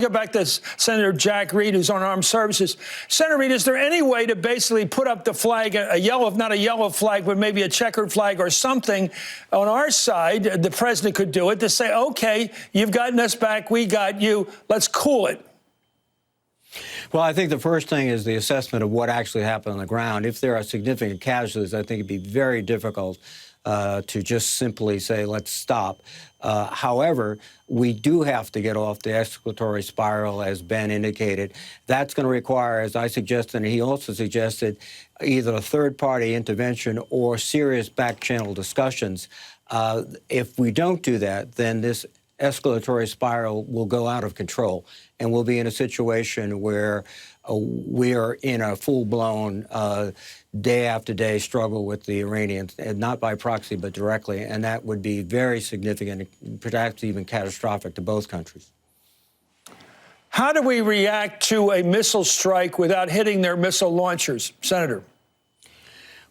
Go back to Senator Jack Reed, who's on Armed Services. Senator Reed, is there any way to basically put up the flag, a yellow, not a yellow flag, but maybe a checkered flag or something on our side? The president could do it to say, OK, you've gotten us back. We got you. Let's cool it. Well, I think the first thing is the assessment of what actually happened on the ground. If there are significant casualties, I think it'd be very difficult to just simply say, let's stop. However, we do have to get off the escalatory spiral, as Ben indicated. That's going to require, as I suggested, and he also suggested, either a third-party intervention or serious back-channel discussions. If we don't do that, then this escalatory spiral will go out of control, and we'll be in a situation where we are in a full-blown day-after-day struggle with the Iranians, and not by proxy but directly, and that would be very significant, perhaps even catastrophic to both countries. How do we react to a missile strike without hitting their missile launchers, Senator?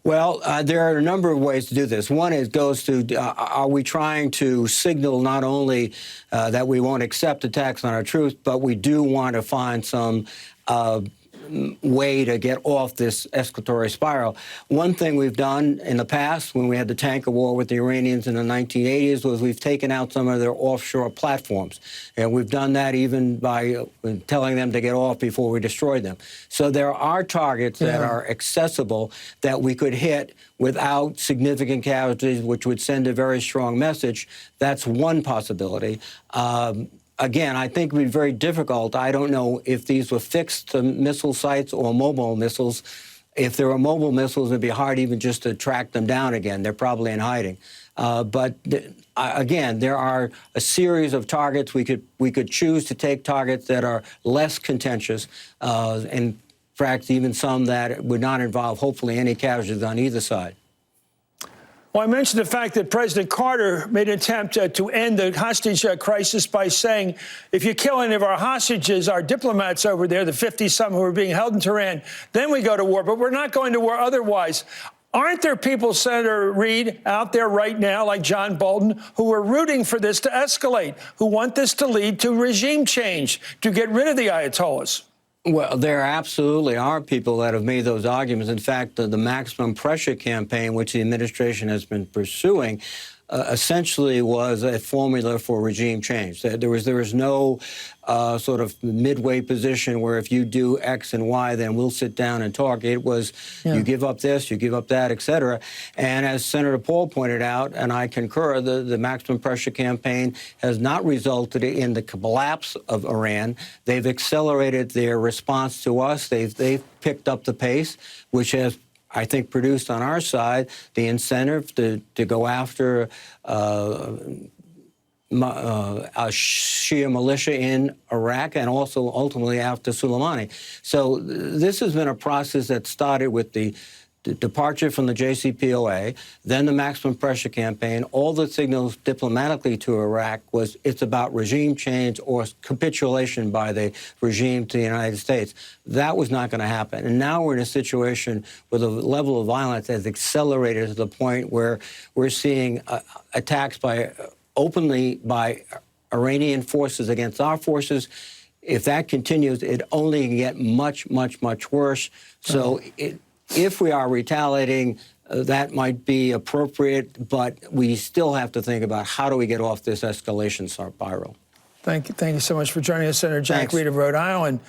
Well, there are a number of ways to do this. One is goes to, are we trying to signal not only that we won't accept attacks on our troops, but we do want to find some way to get off this escalatory spiral. One thing we've done in the past, when we had the tanker war with the Iranians in the 1980s, was we've taken out some of their offshore platforms. And we've done that even by telling them to get off before we destroy them. So there are targets that are accessible that we could hit without significant casualties, which would send a very strong message. That's one possibility. Again, I think it would be very difficult. I don't know if these were fixed missile sites or mobile missiles. If there were mobile missiles, it'd be hard even just to track them down again. They're probably in hiding. Again, there are a series of targets. We could choose to take targets that are less contentious, and perhaps even some that would not involve, hopefully, any casualties on either side. Well, I mentioned the fact that President Carter made an attempt to end the hostage crisis by saying, if you kill any of our hostages, our diplomats over there, the 50-some who are being held in Tehran, then we go to war. But we're not going to war otherwise. Aren't there people, Senator Reed, out there right now, like John Bolton, who are rooting for this to escalate, who want this to lead to regime change, to get rid of the Ayatollahs? Well, there absolutely are people that have made those arguments. In fact, the maximum pressure campaign, which the administration has been pursuing, essentially was a formula for regime change. There was no sort of midway position where if you do X and Y, then we'll sit down and talk. It was you give up this, you give up that, et cetera. And as Senator Paul pointed out, and I concur, the maximum pressure campaign has not resulted in the collapse of Iran. They've accelerated their response to us. They've picked up the pace, which has, I think, produced on our side the incentive to go after a Shia militia in Iraq and also ultimately after Soleimani. So this has been a process that started with the departure from the JCPOA, then the maximum pressure campaign. All the signals diplomatically to Iraq was it's about regime change or capitulation by the regime to the United States. That was not going to happen. And now we're in a situation where the level of violence has accelerated to the point where we're seeing attacks openly by Iranian forces against our forces. If that continues, it only can get much, much, much worse. So if we are retaliating, that might be appropriate, but we still have to think about how do we get off this escalation spiral. Thank you so much for joining us, Senator Jack Reed of Rhode Island.